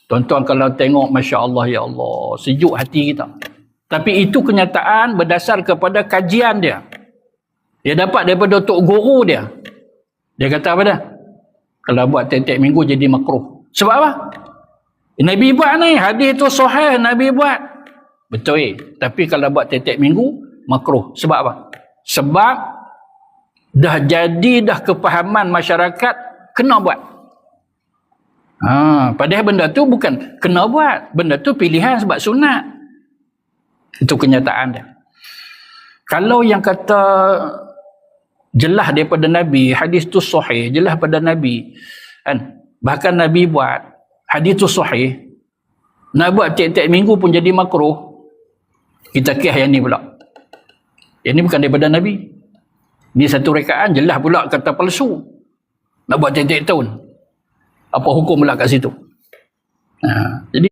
Tuan-tuan kalau tengok, Masya Allah, ya Allah, sejuk hati kita. Tapi itu kenyataan berdasar kepada kajian dia. Dia dapat daripada tok guru dia. Dia kata apa dah? Kalau buat tiap-tiap minggu jadi makruh. Sebab apa? Nabi buat ni, hadis tu sahih, Nabi buat. Betul. Tapi kalau buat tiap-tiap minggu, makruh. Sebab apa? Sebab dah kepahaman masyarakat kena buat. Padahal benda tu bukan kena buat. Benda tu pilihan sebab sunat. Itu kenyataan dia. Kalau yang kata jelas daripada Nabi, hadis tu sahih, jelas pada Nabi, kan? Bahkan Nabi buat, hadis tu sahih, nak buat tiap-tiap minggu pun jadi makruh, kita kira yang ni pula. Yang ni bukan daripada Nabi. Ni satu rekaan jelas pula kata palsu. Nak buat tiap-tiap tahun. Apa hukum pula kat situ?